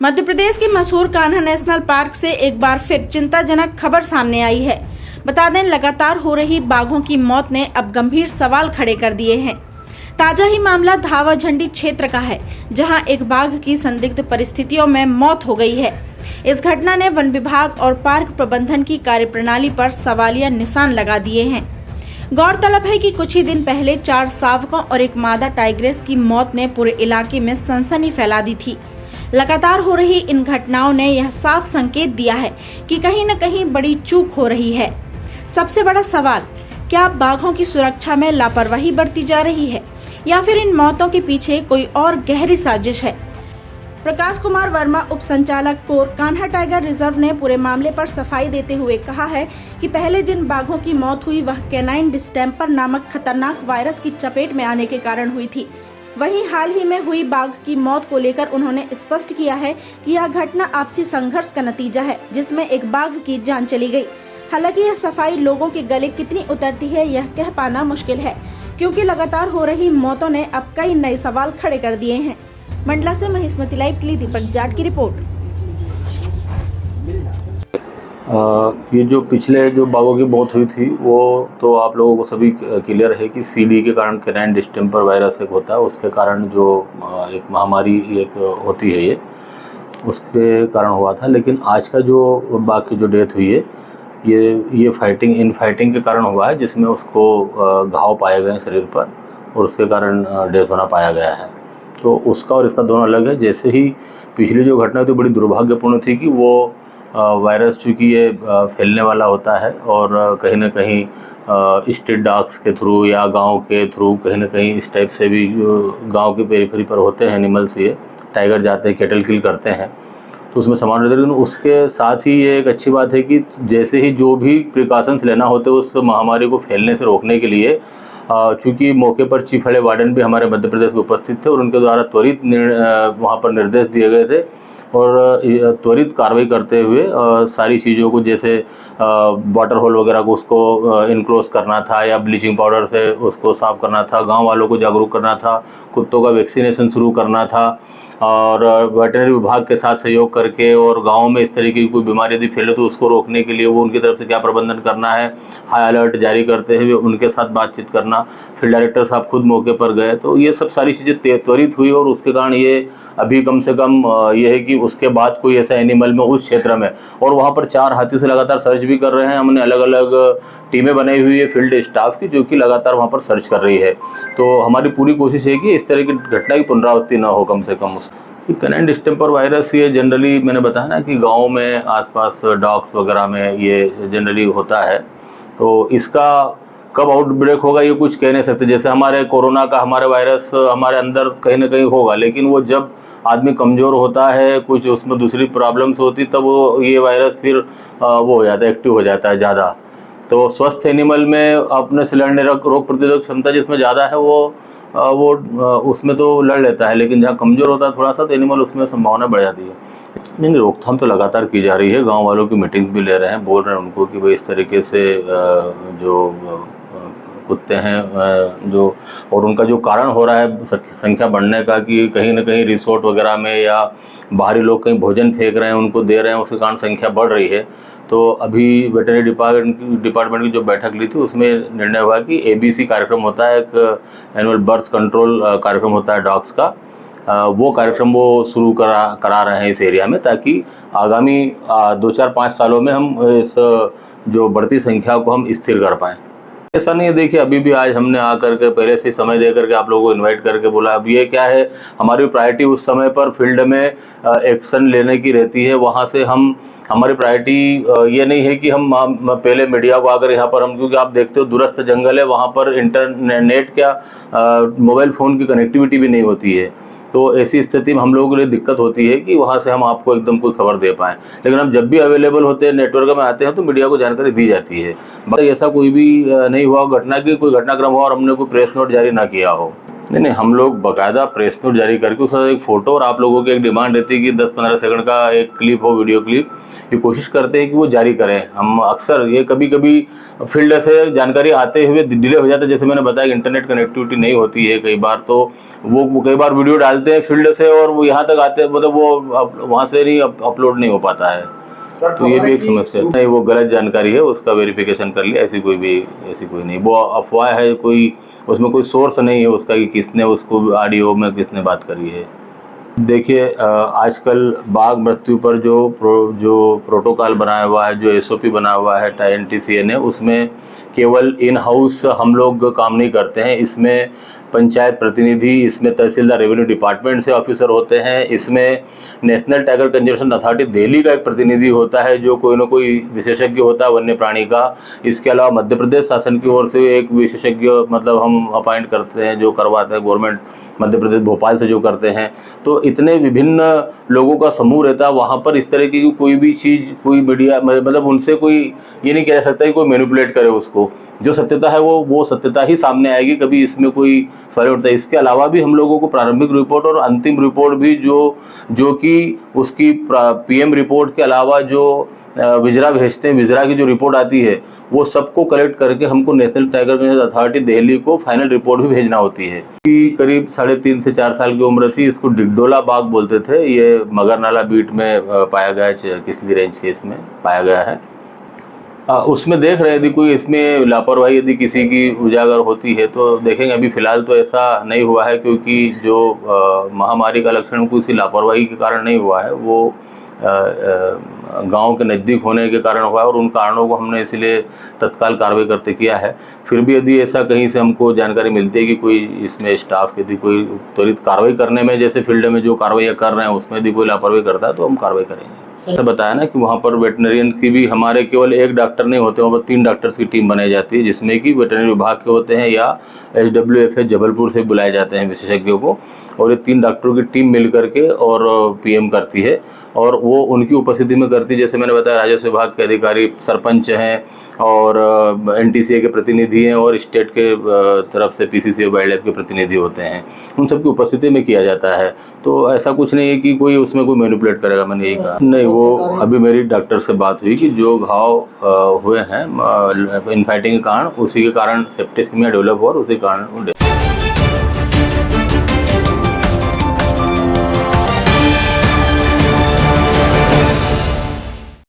मध्य प्रदेश की मशहूर Kanha national park से एक बार फिर चिंताजनक खबर सामने आई है। बता दें, लगातार हो रही बाघों की मौत ने अब गंभीर सवाल खड़े कर दिए हैं। ताजा ही मामला धावाझंडी क्षेत्र का है, जहां एक बाघ की संदिग्ध परिस्थितियों में मौत हो गई है। इस घटना ने वन विभाग और पार्क प्रबंधन की कार्यप्रणाली पर सवालिया निशान लगा दिए हैं। गौरतलब है कि कुछ ही दिन पहले 4 शावकों और एक मादा टाइग्रेस की मौत ने पूरे इलाके में सनसनी फैला दी थी। लगातार हो रही इन घटनाओं ने यह साफ संकेत दिया है कि कहीं न कहीं बड़ी चूक हो रही है। सबसे बड़ा सवाल, क्या बाघों की सुरक्षा में लापरवाही बरती जा रही है या फिर इन मौतों के पीछे कोई और गहरी साजिश है? प्रकाश कुमार वर्मा, उप संचालक कोर कान्हा टाइगर रिजर्व, ने पूरे मामले पर सफाई देते हुए कहा है कि पहले जिन बाघों की मौत हुई वह कैनाइन डिस्टेम्पर नामक खतरनाक वायरस की चपेट में आने के कारण हुई थी। वहीं हाल ही में हुई बाघ की मौत को लेकर उन्होंने स्पष्ट किया है कि यह घटना आपसी संघर्ष का नतीजा है, जिसमें एक बाघ की जान चली गई। हालांकि यह सफाई लोगों के गले कितनी उतरती है यह कह पाना मुश्किल है, क्योंकि लगातार हो रही मौतों ने अब कई नए सवाल खड़े कर दिए हैं। मंडला से महिष्मती लाइव के लिए दीपक जाट की रिपोर्ट। ये जो पिछले जो बाघों की मौत हुई थी वो तो आप लोगों को सभी क्लियर है कि सीडी के कारण कैनाइन डिस्टेम्पर वायरस एक होता है, उसके कारण जो एक महामारी एक होती है ये उसके कारण हुआ था। लेकिन आज का जो बाघ की जो डेथ हुई है ये फाइटिंग के कारण हुआ है, जिसमें उसको घाव पाए गए हैं शरीर पर और उसके कारण डेथ होना पाया गया है। तो उसका और इसका दोनों अलग है। जैसे ही पिछली जो घटना थी बड़ी दुर्भाग्यपूर्ण थी कि वो वायरस चूँकि ये फैलने वाला होता है और कहीं ना कहीं स्ट्रीट डॉग्स के थ्रू या गांव के थ्रू कहीं ना कहीं इस टाइप से भी गांव के पेरिफेरी पर होते हैं एनिमल्स, ये टाइगर जाते हैं, कैटल किल करते हैं, तो उसमें सामान रहता है। लेकिन उसके साथ ही ये एक अच्छी बात है कि जैसे ही जो भी प्रिकॉशंस लेना होते हैं उस महामारी को फैलने से रोकने के लिए, चूँकि मौके पर चीफ हेड वार्डन भी हमारे मध्य प्रदेश में उपस्थित थे और उनके द्वारा त्वरित वहाँ पर निर्देश दिए गए थे और त्वरित कार्रवाई करते हुए सारी चीज़ों को, जैसे वाटर होल वगैरह को उसको इनक्लोज करना था या ब्लीचिंग पाउडर से उसको साफ करना था, गांव वालों को जागरूक करना था, कुत्तों का वैक्सीनेशन शुरू करना था और वेटरनरी विभाग के साथ सहयोग करके और गांव में इस तरीके की कोई बीमारी यदि फैले तो उसको रोकने के लिए वो उनकी तरफ से क्या प्रबंधन करना है, हाई अलर्ट जारी करते हुए उनके साथ बातचीत करना। फील्ड डायरेक्टर साहब खुद मौके पर गए, तो ये सब सारी चीज़ें त्वरित हुई और उसके कारण ये अभी कम से कम ये है कि उसके बाद कोई ऐसा एनिमल में उस क्षेत्र में, और वहाँ पर 4 हाथियों से लगातार सर्च भी कर रहे हैं। हमने अलग अलग टीमें बनाई हुई है फील्ड स्टाफ की, जो कि लगातार वहाँ पर सर्च कर रही है। तो हमारी पूरी कोशिश है कि इस तरह की घटना की पुनरावृत्ति ना हो कम से कम। कैनाइन डिस्टेम्पर वायरस ये जनरली मैंने बताया ना कि गाँव में आसपास डॉग्स वगैरह में ये जनरली होता है। तो इसका कब आउटब्रेक होगा ये कुछ कह नहीं सकते। जैसे हमारे कोरोना का हमारे वायरस हमारे अंदर कहीं ना कहीं होगा, लेकिन वो जब आदमी कमज़ोर होता है, कुछ उसमें दूसरी प्रॉब्लम्स होती, तब वो ये वायरस फिर वो हो जाता है, एक्टिव हो जाता है ज़्यादा। तो स्वस्थ एनिमल में अपने से लड़ने रोग प्रतिरोधक क्षमता जिसमें ज़्यादा है वो उसमें तो लड़ लेता है, लेकिन जहाँ कमज़ोर होता है थोड़ा सा तो एनिमल उसमें संभावना बढ़ जाती है। नहीं, रोकथाम तो लगातार की जा रही है। गांव वालों की मीटिंग्स भी ले रहे हैं, बोल रहे हैं उनको कि भाई इस तरीके से जो कुत्ते हैं जो, और उनका जो कारण हो रहा है संख्या बढ़ने का कि कहीं ना कहीं रिसोर्ट वगैरह में या बाहरी लोग कहीं भोजन फेंक रहे हैं, उनको दे रहे हैं, उसके कारण संख्या बढ़ रही है। तो अभी वेटरनरी डिपार्टमेंट की जो बैठक ली थी उसमें निर्णय हुआ कि ABC कार्यक्रम होता है, एक एनुअल बर्थ कंट्रोल कार्यक्रम होता है डॉग्स का, वो कार्यक्रम वो शुरू करा रहे हैं इस एरिया में, ताकि आगामी 2-4-5 सालों में हम इस जो बढ़ती संख्या को हम स्थिर कर पाएँ। ऐसा नहीं है, देखिए अभी भी आज हमने आकर के पहले से समय दे करके आप लोगों को इनवाइट करके बोला। अब ये क्या है, हमारी प्रायोरिटी उस समय पर फील्ड में एक्शन लेने की रहती है। वहाँ से हमारी प्रायोरिटी ये नहीं है कि हम पहले मीडिया को आकर यहाँ पर क्योंकि आप देखते हो दूरस्थ जंगल है, वहाँ पर इंटरनेट क्या मोबाइल फ़ोन की कनेक्टिविटी भी नहीं होती है। तो ऐसी स्थिति में हम लोगों के लिए दिक्कत होती है कि वहाँ से हम आपको एकदम कोई खबर दे पाएँ। लेकिन हम जब भी अवेलेबल होते हैं, नेटवर्क में आते हैं, तो मीडिया को जानकारी दी जाती है। बाकी ऐसा कोई भी नहीं हुआ घटना की कोई घटनाक्रम हुआ और हमने कोई प्रेस नोट जारी ना किया हो। नहीं, हम लोग बाकायदा प्रेस नोट जारी करके उसका एक फ़ोटो और आप लोगों की एक डिमांड रहती है कि 10-15 सेकंड का एक क्लिप हो, वीडियो क्लिप, ये कोशिश करते हैं कि वो जारी करें। हम अक्सर ये कभी-कभी फील्ड से जानकारी आते हुए डिले हो जाता है, जैसे मैंने बताया इंटरनेट कनेक्टिविटी नहीं होती है कई बार, तो वो कई बार वीडियो डालते हैं फील्ड से और वो यहाँ तक आते हैं, मतलब वो वहाँ से नहीं अपलोड नहीं हो पाता है। तो ये भी एक समस्या है। नहीं, वो गलत जानकारी है, उसका वेरिफिकेशन कर लिया, ऐसी कोई नहीं, वो अफवाह है, कोई उसमें कोई सोर्स नहीं है उसका कि किसने उसको ऑडियो में किसने बात करी है। देखिए, आजकल बाघ मृत्यु पर जो प्रोटोकॉल बनाया हुआ है, जो एसओपी बना हुआ है एनटीसीए ने, उसमें केवल इन हाउस हम लोग काम नहीं करते हैं। इसमें पंचायत प्रतिनिधि, इसमें तहसीलदार रेवेन्यू डिपार्टमेंट से ऑफिसर होते हैं, इसमें national tiger conservation authority Delhi का एक प्रतिनिधि होता है जो कोई ना कोई विशेषज्ञ होता है वन्य प्राणी का। इसके अलावा मध्य प्रदेश शासन की ओर से एक विशेषज्ञ मतलब हम अपॉइंट करते हैं, जो करवाते हैं गवर्नमेंट मध्य प्रदेश भोपाल से जो करते हैं। तो इतने विभिन्न लोगों का समूह रहता है वहाँ पर। इस तरह की कोई भी चीज़, कोई मीडिया मतलब उनसे कोई ये नहीं कह सकता कि कोई मैनिपुलेट करे उसको। जो सत्यता है वो सत्यता ही सामने आएगी, कभी इसमें कोई फर्क नहीं पड़ता। इसके अलावा भी हम लोगों को प्रारंभिक रिपोर्ट और अंतिम रिपोर्ट भी जो कि उसकी पीएम रिपोर्ट के अलावा जो विजरा भेजते हैं, विजरा की जो रिपोर्ट आती है वो सबको कलेक्ट करके हमको national tiger conservation authority Delhi को फाइनल रिपोर्ट भी भेजना होती है। करीब 3.5 से 4 साल की उम्र थी। इसको डिगडोला बाघ बोलते थे। ये मगरनाला बीट में पाया गया है, किसली रेंज के इसमें पाया गया है। उसमें देख रहे यदि कोई इसमें लापरवाही यदि किसी की उजागर होती है तो देखेंगे। अभी फिलहाल तो ऐसा नहीं हुआ है, क्योंकि जो महामारी का लक्षण किसी लापरवाही के कारण नहीं हुआ है, वो गांव के नज़दीक होने के कारण हुआ है और उन कारणों को हमने इसलिए तत्काल कार्रवाई करते किया है। फिर भी यदि ऐसा कहीं से हमको जानकारी मिलती है कि कोई इसमें स्टाफ यदि कोई त्वरित कार्रवाई करने में, जैसे फील्ड में जो कार्रवाई कर रहे हैं उसमें यदि कोई लापरवाही करता है तो हम कार्रवाई करेंगे। सर बताया ना कि वहाँ पर वेटनरियन की भी हमारे केवल एक डॉक्टर नहीं होते, वहाँ पर 3 डॉक्टर्स की टीम बनाई जाती है, जिसमें कि वेटनरी विभाग के होते हैं या SWFH जबलपुर से बुलाए जाते हैं विशेषज्ञों को, और ये 3 डॉक्टरों की टीम मिल करके और पीएम करती है और वो उनकी उपस्थिति में करती है। जैसे मैंने बताया, राजस्व विभाग के अधिकारी, सरपंच हैं और NTCA के प्रतिनिधि हैं और स्टेट के तरफ से PCC वाइल्ड लाइफ के प्रतिनिधि होते हैं। उन सबकी उपस्थिति में किया जाता है। तो ऐसा कुछ नहीं है कि कोई उसमें कोई मैनिपुलेट करेगा, मैंने यही कहा। नहीं, वो अभी मेरी डॉक्टर से बात हुई कि जो घाव हुए हैं इनफाइटिंग के कारण, उसी के कारण सेप्टिसेमिया डेवलप हुआ और उसी कारण